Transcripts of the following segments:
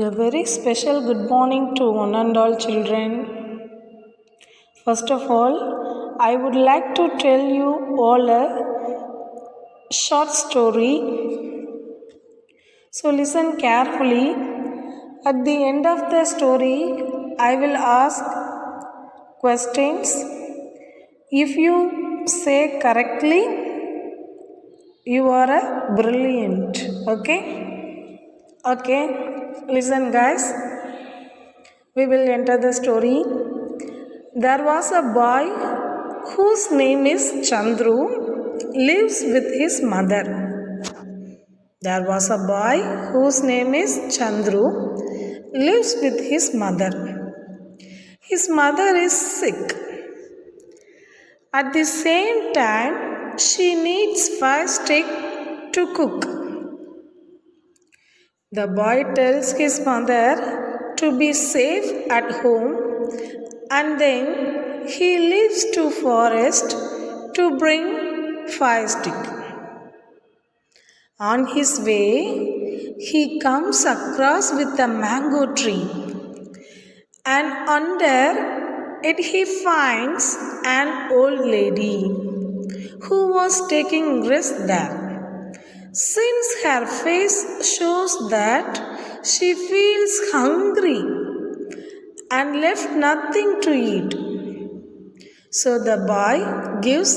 A very special good morning to one and all children. First of all, I would like to tell you all a short story. So listen carefully. At the end of the story, I will ask questions. If you say correctly, you are a brilliant. Okay, listen guys. We will enter the story. There was a boy whose name is Chandru, lives with his mother. There was a boy whose name is Chandru, lives with his mother. His mother is sick. At the same time, she needs fire stick to cook. The boy tells his mother to be safe at home, and then he leaves to forest to bring fire stick. On his way, he comes across with a mango tree, and under it he finds an old lady who was taking rest there. Since her face shows that she feels hungry and left nothing to eat. So the boy gives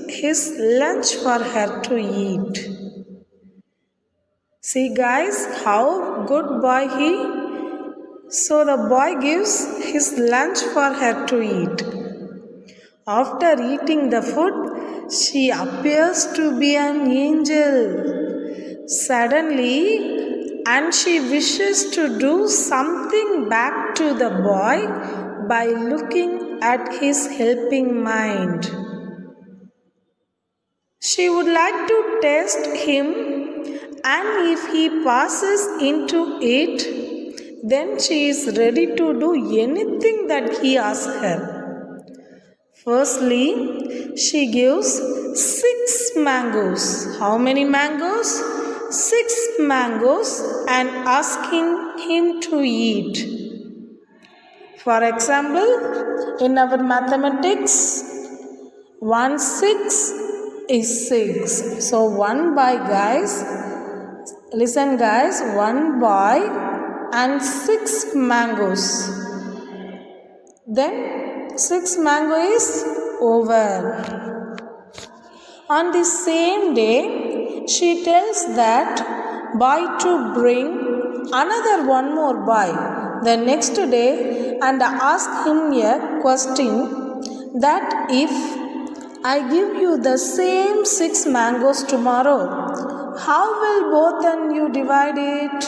his lunch for her to eat. See guys, how good boy he. So the boy gives his lunch for her to eat. After eating the food, she appears to be an angel. Suddenly, and she wishes to do something back to the boy by looking at his helping mind. She would like to test him, and if he passes into it, then she is ready to do anything that he asks her. Firstly, she gives 6 mangoes. How many mangoes? 6 mangoes, and asking him to eat. For example, in our mathematics, 1 6 is 6. So 1 boy guys, listen guys, 1 boy and 6 mangoes. Then 6 mango is over. On the same day, she tells that boy to bring another one more boy the next day and ask him a question that if I give you the same 6 mangoes tomorrow, how will both and you divide it?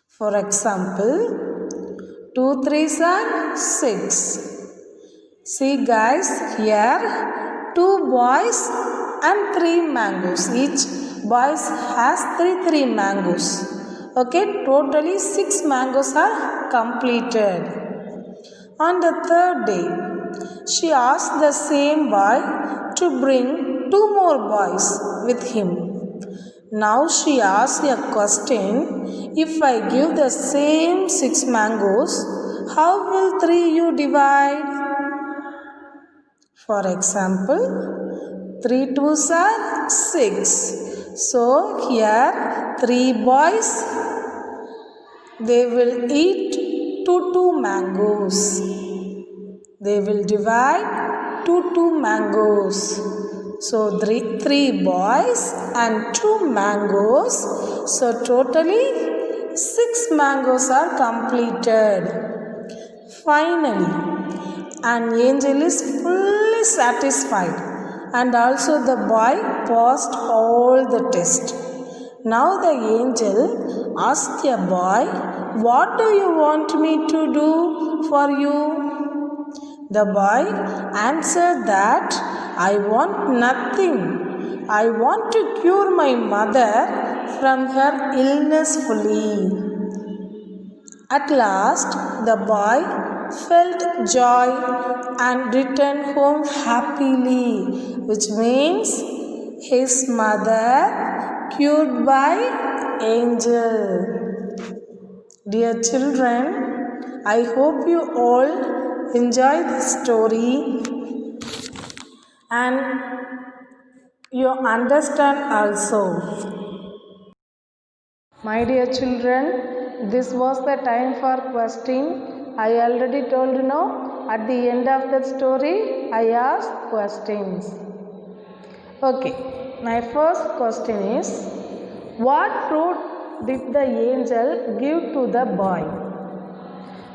For example, 2 3s are 6. See guys, here 2 boys and 3 mangoes. Each boy has 3 mangoes. Okay, totally 6 mangoes are completed. On the third day, she asked the same boy to bring 2 more boys with him. Now she asks a question, if I give the same 6 mangoes, how will 3 you divide? For example, 3 2s are 6. So here 3 boys, they will eat 2 mangoes. They will divide 2 mangoes. So 3 boys and 2 mangoes. So totally 6 mangoes are completed. Finally, an angel is fully satisfied, and also the boy passed all the tests. Now the angel asked a boy, what do you want me to do for you? The boy answered that I want nothing. I want to cure my mother from her illness fully. At last, the boy felt joy and returned home happily, which means his mother cured by angel. Dear children, I hope you all enjoy this story and you understand also. My dear children, this was the time for question. I already told at the end of the story, I asked questions. Okay, my first question is, what fruit did the angel give to the boy?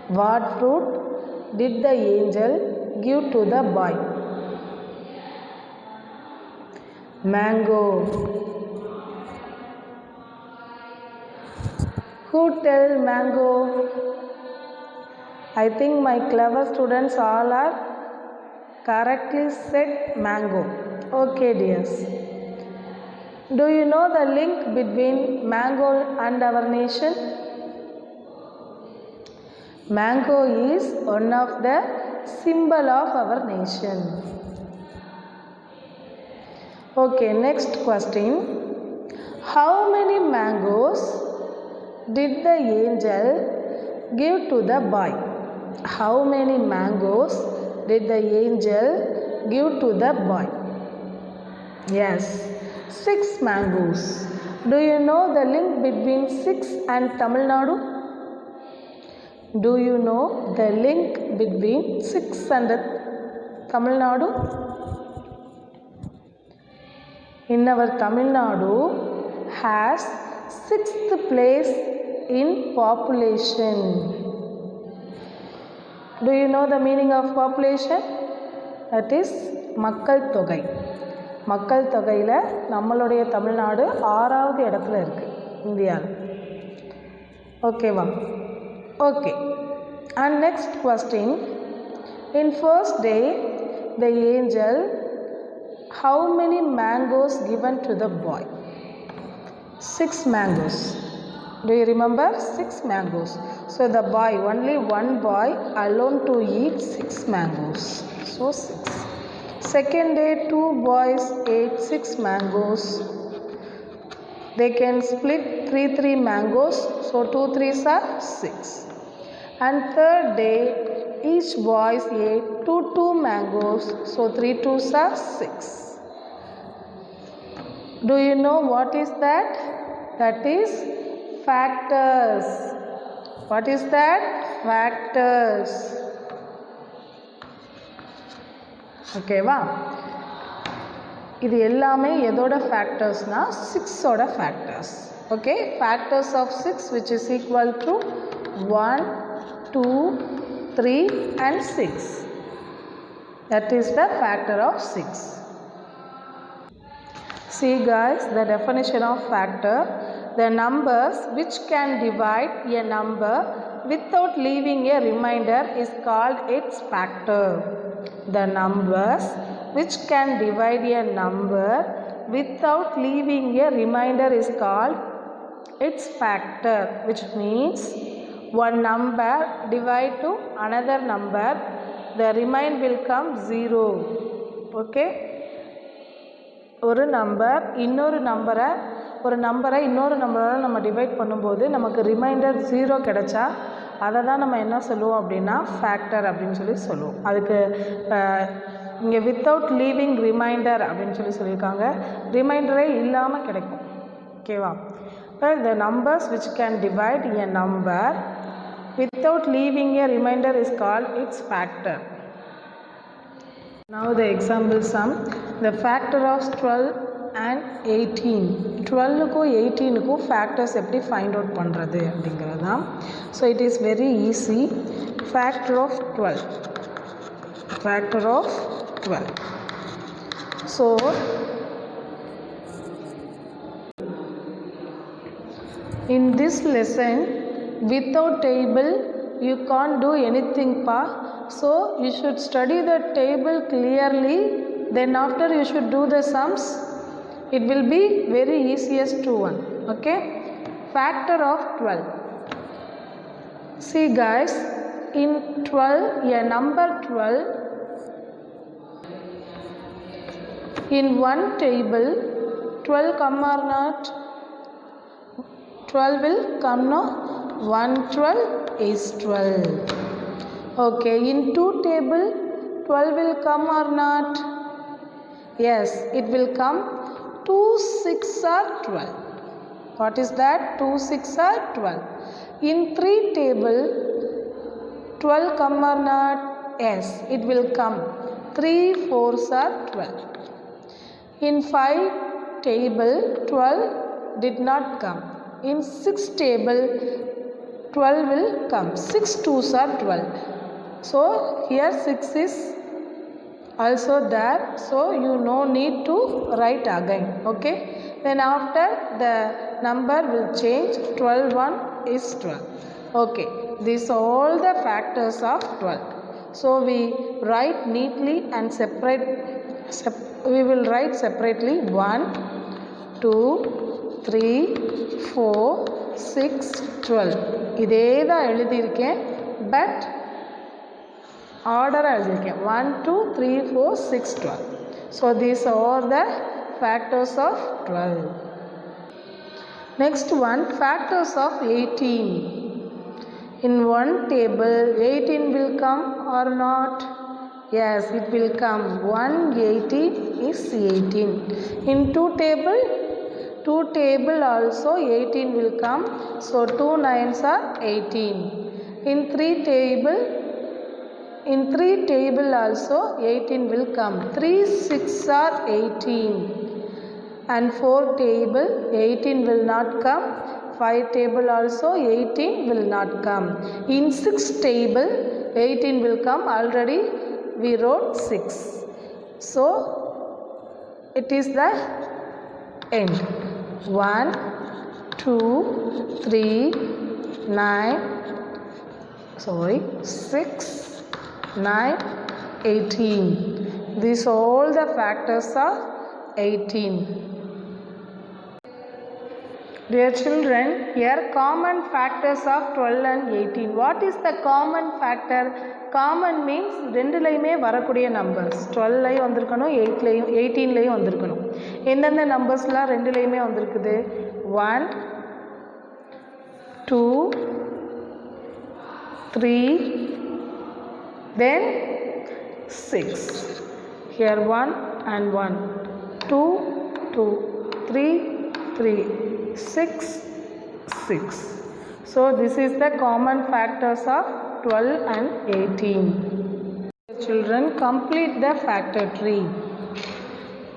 What fruit did the angel give to the boy? Mango. Who tell mango? I think my clever students all are correctly said mango. Okay, dears. Do you know the link between mango and our nation? Mango is one of the symbol of our nation. Okay, next question. How many mangoes did the angel give to the boy? How many mangoes did the angel give to the boy? Yes, 6 mangoes. Do you know the link between 6 and Tamil Nadu? Do you know the link between 6 and Tamil Nadu? In our Tamil Nadu has 6th place in population. Do you know the meaning of population? That is மக்கள் தொகை. மக்கள் தொகையில் நம்மளுடைய தமிழ்நாடு 6வது இடத்துல இருக்குது இந்தியாவில். ஓகேவா? Okay. And next question. In first day, the angel, how many mangoes given to the boy? 6 mangoes. Do you remember? 6 mangoes. So the boy, only one boy alone to eat 6 mangoes. So 6. Second day, 2 boys ate 6 mangoes. They can split 3 mangoes. So 2 3s are 6. And third day, each boy ate 2 mangoes. So 3 2s are 6. Do you know what is that? That is factors. What is that? Factors. Okay, wow. இது எல்லாமே எதோட ஃபேக்டர்ஸ்னா 6ஓட factors. Okay, factors of 6 which is equal to 1 2 3 and 6. That is the factor of 6. See guys, the definition of factor: the numbers which can divide a number without leaving a remainder is called its factor. The numbers which can divide a number without leaving a remainder is called its factor, which means one number divide to another number, the remainder will come 0. Okay, ஒரு number இன்னொரு நம்பரை இன்னொரு நம்பரால் நம்ம divide பண்ணும்போது நமக்கு reminder 0 கிடைச்சா அதை தான் நம்ம என்ன சொல்லுவோம் அப்படின்னா ஃபேக்டர் அப்படின்னு சொல்லுவோம். அதுக்கு இங்கே வித்தவுட் லீவிங் ரிமைண்டர் அப்படின்னு சொல்லியிருக்காங்க. ரிமைண்டரே இல்லாமல் கிடைக்கும். ஓகேவா? இப்போ the numbers which can divide a number without leaving a remainder is called its factor. Now the example sum. The factor of 12 and 18. 12க்கும் 18க்கும் factors எப்படி find out பண்ணுறது அப்படிங்கிறது தான். So it is very easy. Factor of 12. Factor of 12. So in this lesson, without table you can't do anything pa. So you should study the table clearly, then after you should do the sums. It will be very easiest one. Okay, factor of 12. See guys, in 12, a number 12, in one table 12 come or not? 12 will come, no? 112 is 12. Okay, in 2 table 12 will come or not? Yes, it will come. 2 6 are 12. What is that? 2 6 are 12. In 3 table 12 come or not? Yes, it will come. 3 4s are 12. In 5 table 12 did not come. In 6 table 12 will come. 6 2s are 12. So here 6 is also there. So you no need to write again. Okay. Then after the number will change. 12 1 is 12. Okay. These are all the factors of 12. So we write neatly and we will write separately 1, 2, 3, 4, 6, 12. இதே தான் எழுதியிருக்கேன். But ஆர்டராக எழுதியிருக்கேன். 1, 2, 3, 4, 6, 12. So these are the factors of 12. Next one, factors of 18. In one table 18 will come or not? Yes, it will come. 118 is 18. In 2 table also 18 will come. So 2 9s are 18. In 3 table also 18 will come. 3 6 are 18. And 4 table 18 will not come. 5 table also 18 will not come. In 6 table 18 will come. Already we wrote 6. So it is the end. 1, 2, 3, 9, 6, 9, 18. These are all the factors of 18. Dear children, here common factors of 12 and 18. What is the common factor? Common means ரெண்டுலையுமே வரக்கூடிய numbers. 12லையும் வந்திருக்கணும், 18லையும் வந்திருக்கணும். எந்தெந்த நம்பர்ஸ்லாம் ரெண்டுலையுமே வந்திருக்குது? 1, 2, 3, then 6. Here 1 and 1, 2, 2, 3, 3. 6, 6. So this is the common factors of 12 and 18. Children, complete the factor tree.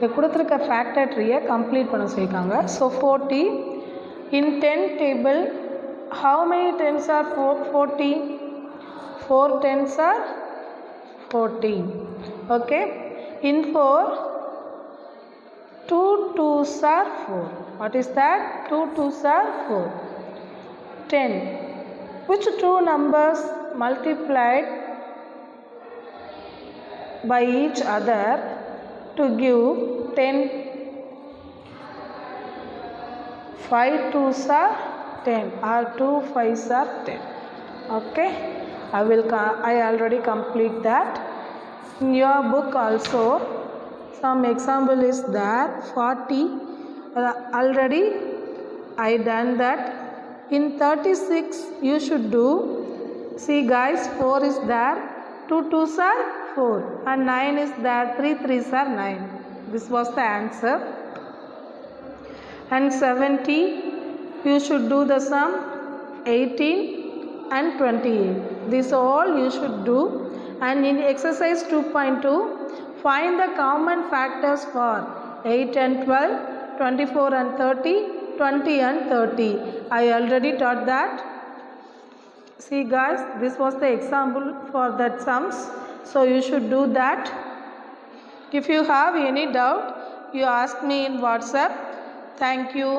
The கொடுத்திருக்க factor tree complete பண்ண சொல்லிருக்காங்க. So 40. In 10 table, how many 10s are 40? 4 10s are 40. Okay. In 4, 2 2s are 4. What is that? 2 2s are 4. 10. Which two numbers multiplied by each other to give 10? 5 2s are 10 or 2 5s are 10. Okay. I already complete that. In your book also some example is there. 40 already I done that. In 36 you should do. See guys, 4 is there, 2 2s are 4 and 9 is there, 3 3s are 9. This was the answer. And 70 you should do the sum 18 and 28. This all you should do. And in exercise 2.2, find the common factors for 8 and 12, 24 and 30, 20 and 30. I already taught that. See guys, this was the example for that sums. So you should do that. If you have any doubt, you ask me in WhatsApp. Thank you.